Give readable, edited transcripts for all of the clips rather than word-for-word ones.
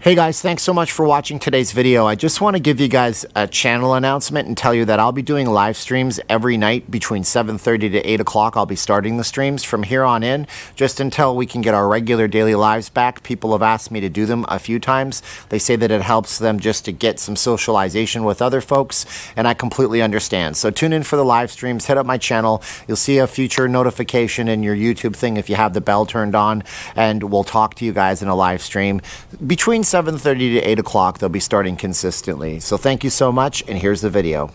Hey guys, thanks so much for watching today's video. I just want to give you guys a channel announcement and tell you that I'll be doing live streams every night between 7:30 to 8 o'clock. I'll be starting the streams from here on in, just until we can get our regular daily lives back. People have asked me to do them a few times. They say that it helps them just to get some socialization with other folks, and I completely understand. So tune in for the live streams, hit up my channel. You'll see a future notification in your YouTube thing if you have the bell turned on, and we'll talk to you guys in a live stream between 7:30 to 8 o'clock. They'll be starting consistently. So thank you so much, and here's the video.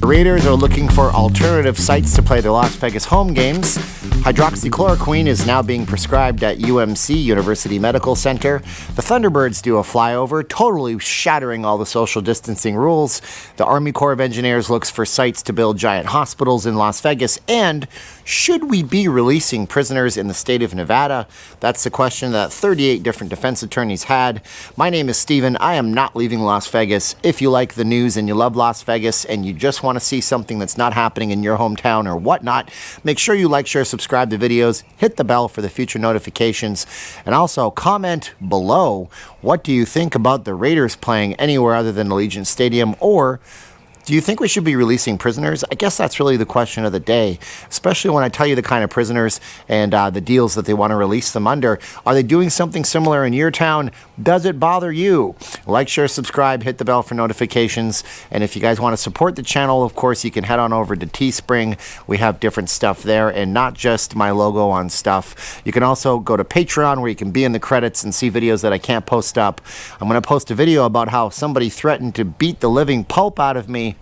The Raiders are looking for alternative sites to play their Las Vegas home games. Hydroxychloroquine is now being prescribed at UMC, University Medical Center. The Thunderbirds do a flyover, totally shattering all the social distancing rules. The Army Corps of Engineers looks for sites to build giant hospitals in Las Vegas. And should we be releasing prisoners in the state of Nevada? That's the question that 38 different defense attorneys had. My name is Steven. I am not leaving Las Vegas. If you like the news and you love Las Vegas and you just want to see something that's not happening in your hometown or whatnot, make sure you like, share, subscribe to videos, hit the bell for the future notifications, and also comment below, what do you think about the Raiders playing anywhere other than Allegiant Stadium, or do you think we should be releasing prisoners? I guess that's really the question of the day, especially when I tell you the kind of prisoners and the deals that they want to release them under. Are they doing something similar in your town? Does it bother you? Like, share, subscribe, hit the bell for notifications. And if you guys want to support the channel, of course, you can head on over to Teespring. We have different stuff there, and not just my logo on stuff. You can also go to Patreon, where you can be in the credits and see videos that I can't post up. I'm going to post a video about how somebody threatened to beat the living pulp out of me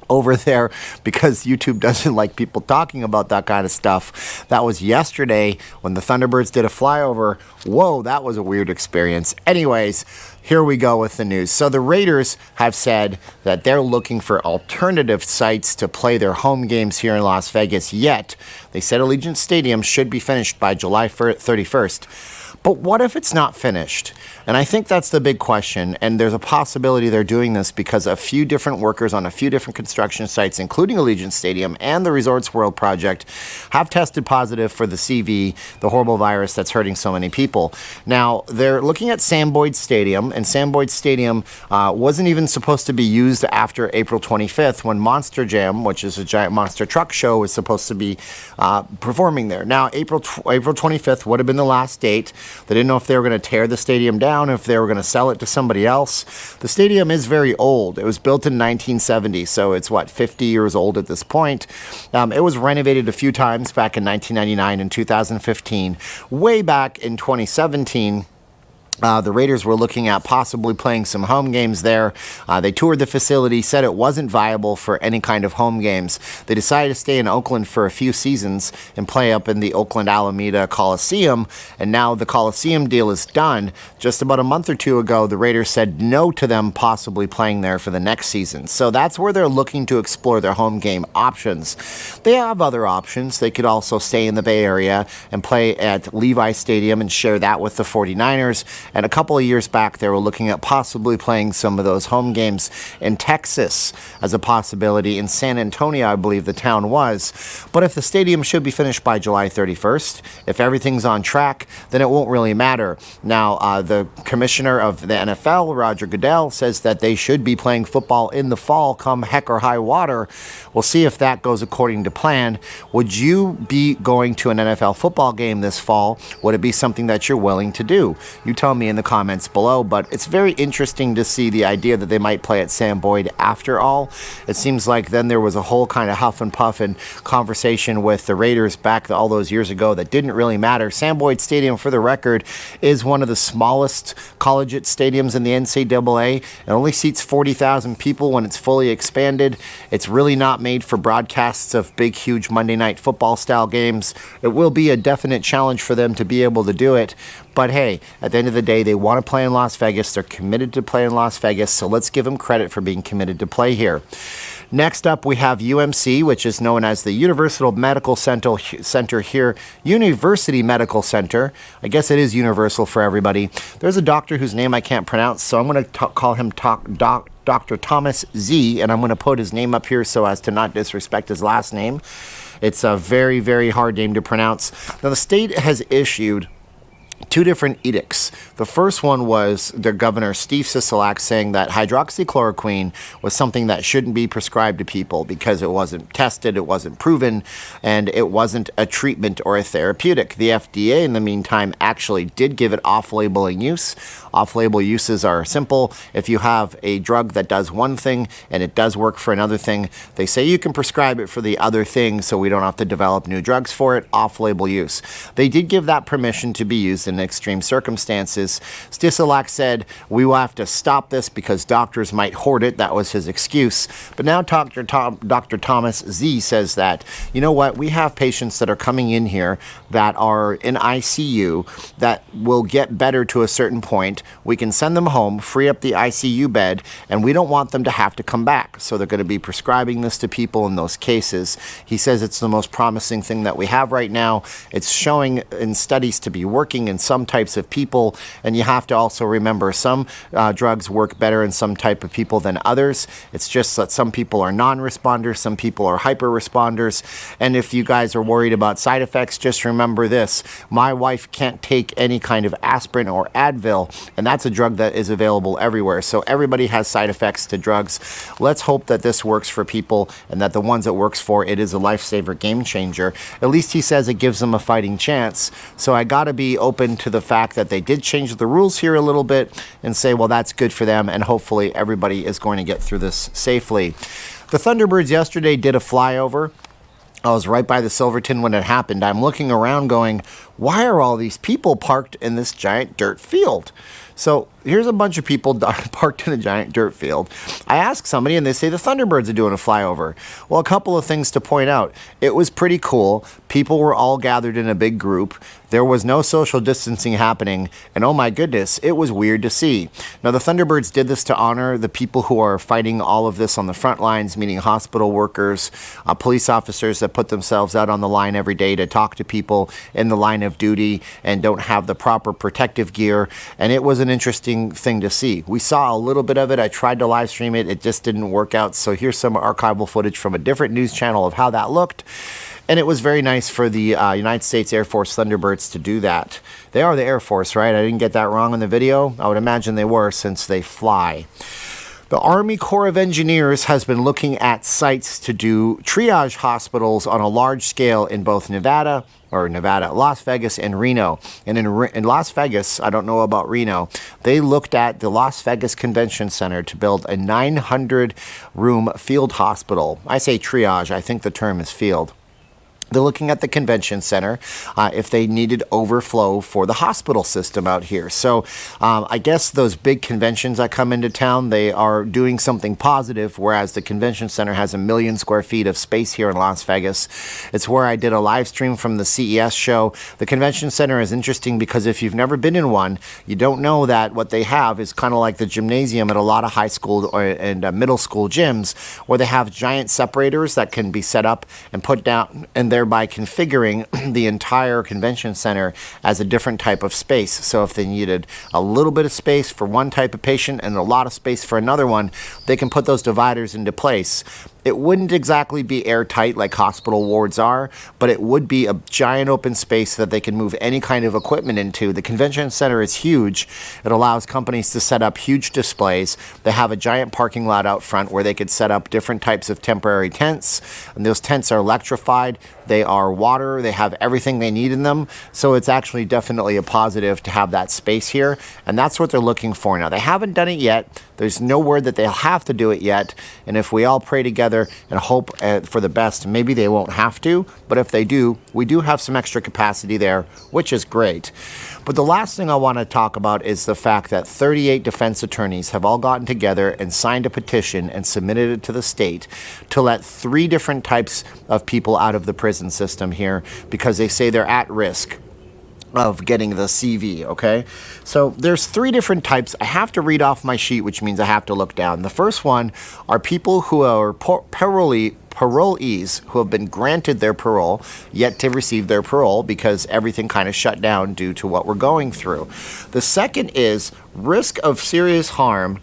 over there because YouTube doesn't like people talking about that kind of stuff. That was yesterday when the Thunderbirds did a flyover. Whoa, that was a weird experience. Anyways, here we go with the news. So the Raiders have said that they're looking for alternative sites to play their home games here in Las Vegas, yet they said Allegiant Stadium should be finished by July 31st. But what if it's not finished? And I think that's the big question, and there's a possibility they're doing this because a few different workers on a few different construction sites, including Allegiant Stadium and the Resorts World project, have tested positive for the CV, the horrible virus that's hurting so many people. Now, they're looking at Sam Boyd Stadium, and Sam Boyd Stadium wasn't even supposed to be used after April 25th when Monster Jam, which is a giant monster truck show, was supposed to be performing there. Now, April 25th would have been the last date. They didn't know if they were going to tear the stadium down, if they were going to sell it to somebody else. The stadium is very old. It was built in 1970, so it's, 50 years old at this point. It was renovated a few times back in 1999 and 2015. Way back in 2017, the Raiders were looking at possibly playing some home games there. They toured the facility, said it wasn't viable for any kind of home games. They decided to stay in Oakland for a few seasons and play up in the Oakland Alameda Coliseum, and now the Coliseum deal is done. Just about a month or two ago, the Raiders said no to them possibly playing there for the next season. So that's where they're looking to explore their home game options. They have other options. They could also stay in the Bay Area and play at Lvsteven Stadium and share that with the 49ers. And a couple of years back, they were looking at possibly playing some of those home games in Texas as a possibility. In San Antonio, I believe the town was. But if the stadium should be finished by July 31st, if everything's on track, then it won't really matter. Now, the commissioner of the NFL, Roger Goodell, says that they should be playing football in the fall, come heck or high water. We'll see if that goes according to plan. Would you be going to an NFL football game this fall? Would it be something that you're willing to do? You tell me in the comments below, but it's very interesting to see the idea that they might play at Sam Boyd after all. It seems like then there was a whole kind of huff and puff and conversation with the Raiders back all those years ago that didn't really matter. Sam Boyd Stadium, for the record, is one of the smallest collegiate stadiums in the NCAA. It only seats 40,000 people when it's fully expanded. It's really not made for broadcasts of big, huge Monday Night Football style games. It will be a definite challenge for them to be able to do it. But hey, at the end of the day, they want to play in Las Vegas. They're committed to play in Las Vegas, so let's give them credit for being committed to play here. Next up, we have UMC, which is known as the Universal Medical Center here. University Medical Center. I guess it is universal for everybody. There's a doctor whose name I can't pronounce, so I'm going to call him Dr. Thomas Z, and I'm going to put his name up here so as to not disrespect his last name. It's a very, very hard name to pronounce. Now, the state has issued two different edicts. The first one was the governor, Steve Sisolak, saying that hydroxychloroquine was something that shouldn't be prescribed to people because it wasn't tested, it wasn't proven, and it wasn't a treatment or a therapeutic. The FDA, in the meantime, actually did give it off-labeling use. Off-label uses are simple. If you have a drug that does one thing and it does work for another thing, they say you can prescribe it for the other thing so we don't have to develop new drugs for it. Off-label use. They did give that permission to be used in extreme circumstances. Sisolak said, we will have to stop this because doctors might hoard it. That was his excuse. But now Dr. Thomas Z says that, you know what, we have patients that are coming in here that are in ICU that will get better to a certain point. We can send them home, free up the ICU bed, and we don't want them to have to come back. So they're going to be prescribing this to people in those cases. He says it's the most promising thing that we have right now. It's showing in studies to be working in some types of people, and you have to also remember some drugs work better in some type of people than others. It's just that some people are non-responders, some people are hyper-responders, and if you guys are worried about side effects, just remember this. My wife can't take any kind of aspirin or Advil, and that's a drug that is available everywhere, so everybody has side effects to drugs. Let's hope that this works for people and that the ones it works for, it is a lifesaver, game changer. At least he says it gives them a fighting chance, so I gotta be open to the fact that they did change the rules here a little bit and say, well, that's good for them, and hopefully everybody is going to get through this safely. The Thunderbirds yesterday did a flyover. I was right by the Silverton when it happened. I'm looking around going, why are all these people parked in this giant dirt field? So here's a bunch of people parked in a giant dirt field. I asked somebody and they say the Thunderbirds are doing a flyover. Well, a couple of things to point out. It was pretty cool. People were all gathered in a big group. There was no social distancing happening. And oh my goodness, it was weird to see. Now, the Thunderbirds did this to honor the people who are fighting all of this on the front lines, meaning hospital workers, police officers that put themselves out on the line every day to talk to people in the line of duty and don't have the proper protective gear. And it was an interesting thing to see. We saw a little bit of it. I tried to live stream it. It just didn't work out. So here's some archival footage from a different news channel of how that looked. And it was very nice for the United States Air Force Thunderbirds to do that. They are the Air Force, right? I didn't get that wrong in the video. I would imagine they were, since they fly. The Army Corps of Engineers has been looking at sites to do triage hospitals on a large scale in both Nevada, Las Vegas, and Reno. And in Las Vegas, I don't know about Reno, they looked at the Las Vegas Convention Center to build a 900-room field hospital. I say triage, I think the term is field. They're looking at the convention center if they needed overflow for the hospital system out here. So I guess those big conventions that come into town, they are doing something positive, whereas the convention center has 1 million square feet of space here in Las Vegas. It's where I did a live stream from the CES show. The convention center is interesting because if you've never been in one, you don't know that what they have is kind of like the gymnasium at a lot of high school and middle school gyms, where they have giant separators that can be set up and put down, and thereby configuring the entire convention center as a different type of space. So if they needed a little bit of space for one type of patient and a lot of space for another one, they can put those dividers into place. It wouldn't exactly be airtight like hospital wards are, but it would be a giant open space that they can move any kind of equipment into. The convention center is huge. It allows companies to set up huge displays. They have a giant parking lot out front where they could set up different types of temporary tents, and those tents are electrified. They are water. They have everything they need in them. So it's actually definitely a positive to have that space here, and that's what they're looking for now. They haven't done it yet. There's no word that they'll have to do it yet, and if we all pray together and hope for the best, maybe they won't have to, but if they do, we do have some extra capacity there, which is great. But the last thing I want to talk about is the fact that 38 defense attorneys have all gotten together and signed a petition and submitted it to the state to let 3 different types of people out of the prison system here because they say they're at risk of getting the CV, okay? So there's 3 different types. I have to read off my sheet, which means I have to look down. The first one are people who are parolees who have been granted their parole, yet to receive their parole because everything kind of shut down due to what we're going through. The second is risk of serious harm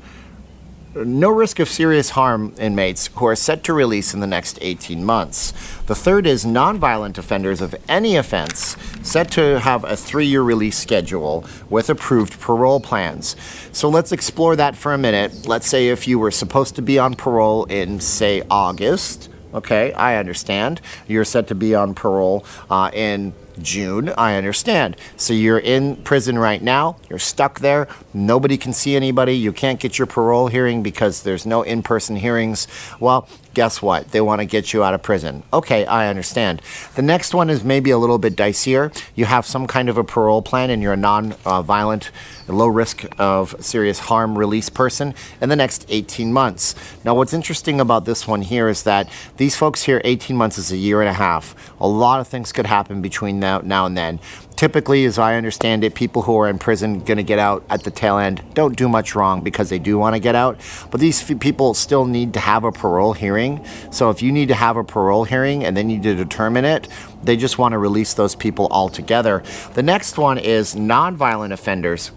no risk of serious harm inmates who are set to release in the next 18 months. The third is nonviolent offenders of any offense set to have a 3-year release schedule with approved parole plans. So let's explore that for a minute. Let's say if you were supposed to be on parole in, say, August. Okay, I understand. You're set to be on parole in June. I understand. So you're in prison right now. You're stuck there. Nobody can see anybody. You can't get your parole hearing because there's no in-person hearings. Well, guess what? They want to get you out of prison. Okay, I understand. The next one is maybe a little bit dicier. You have some kind of a parole plan and you're a non-violent, low risk of serious harm release person in the next 18 months. Now, what's interesting about this one here is that these folks here, 18 months is a year and a half. A lot of things could happen between now and then. Typically, as I understand it, people who are in prison going to get out at the tail end don't do much wrong because they do want to get out. But these people still need to have a parole hearing. So if you need to have a parole hearing and they need to determine it, they just want to release those people altogether. The next one is nonviolent offenders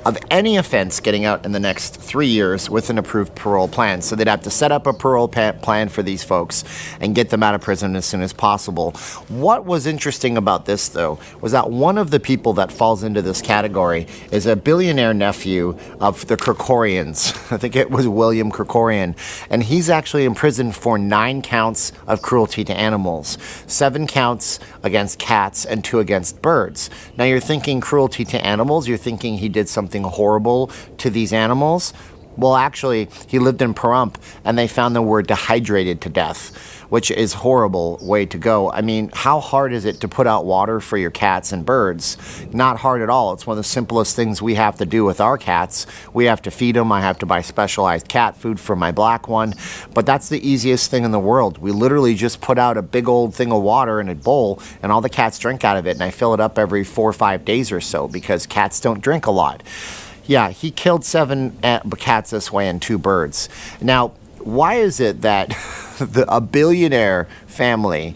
of any offense getting out in the next 3 years with an approved parole plan. So they'd have to set up a parole plan for these folks and get them out of prison as soon as possible. What was interesting about this, though, was that one of the people that falls into this category is a billionaire nephew of the Krikorians. I think it was William Krikorian. And he's actually in prison for 9 counts of cruelty to animals, 7 counts against cats, and 2 against birds. Now you're thinking cruelty to animals, you're thinking he did something horrible to these animals. Well, actually, he lived in Pahrump, and they found them were dehydrated to death, which is a horrible way to go. I mean, how hard is it to put out water for your cats and birds? Not hard at all. It's one of the simplest things we have to do with our cats. We have to feed them. I have to buy specialized cat food for my black one. But that's the easiest thing in the world. We literally just put out a big old thing of water in a bowl, and all the cats drink out of it, and I fill it up every 4 or 5 days or so because cats don't drink a lot. Yeah, he killed 7 cats this way and 2 birds. Now, why is it that a billionaire family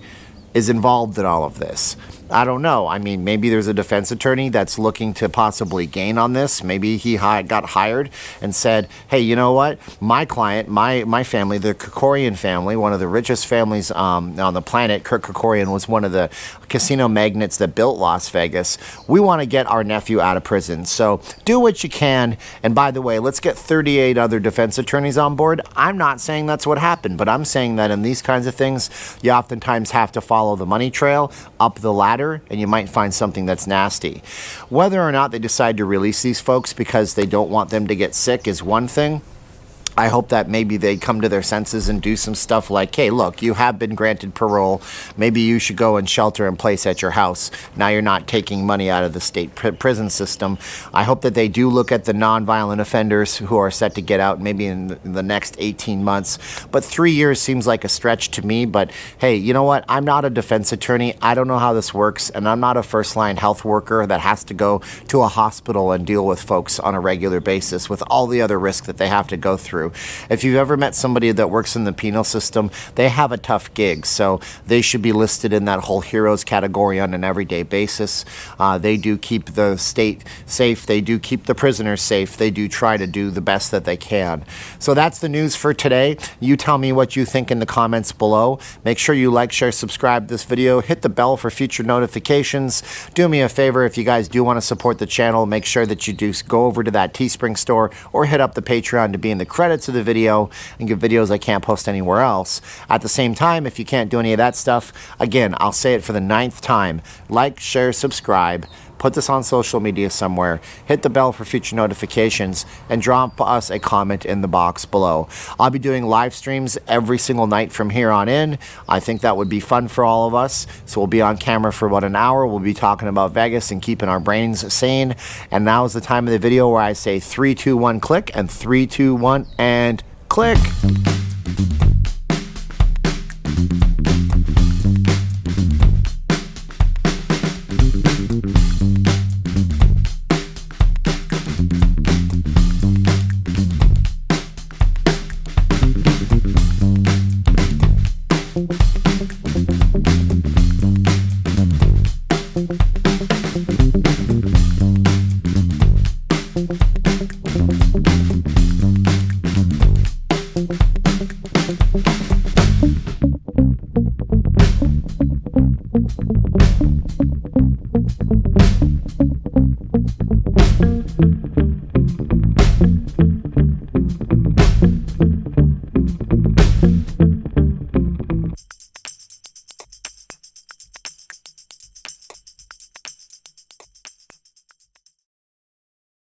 is involved in all of this? I don't know. I mean, maybe there's a defense attorney that's looking to possibly gain on this. Maybe he got hired and said, hey, you know what? My client, my family, the Krikorian family, one of the richest families on the planet, Kurt Krikorian was one of the casino magnates that built Las Vegas. We want to get our nephew out of prison. So do what you can. And by the way, let's get 38 other defense attorneys on board. I'm not saying that's what happened, but I'm saying that in these kinds of things, you oftentimes have to follow the money trail up the ladder, and you might find something that's nasty. Whether or not they decide to release these folks because they don't want them to get sick is one thing. I hope that maybe they come to their senses and do some stuff like, hey, look, you have been granted parole. Maybe you should go and shelter in place at your house. Now you're not taking money out of the state prison system. I hope that they do look at the nonviolent offenders who are set to get out maybe in the next 18 months. But 3 years seems like a stretch to me. But hey, you know what? I'm not a defense attorney. I don't know how this works. And I'm not a first-line health worker that has to go to a hospital and deal with folks on a regular basis with all the other risks that they have to go through. If you've ever met somebody that works in the penal system, they have a tough gig, so they should be listed in that whole heroes category on an everyday basis. They do keep the state safe. They do keep the prisoners safe. They do try to do the best that they can. So that's the news for today. You tell me what you think in the comments below. Make sure you like, share, subscribe this video. Hit the bell for future notifications. Do me a favor, if you guys do want to support the channel, make sure that you do go over to that Teespring store or hit up the Patreon to be in the credits of the video and get videos I can't post anywhere else. At the same time, if you can't do any of that stuff, again, I'll say it for the 9th time. Like, share, subscribe. Put this on social media somewhere, hit the bell for future notifications, and drop us a comment in the box below. I'll be doing live streams every single night from here on in. I think that would be fun for all of us. So we'll be on camera for about an hour. We'll be talking about Vegas and keeping our brains sane. And now is the time of the video where I say 3, 2, 1, click, and 3, 2, 1, and click.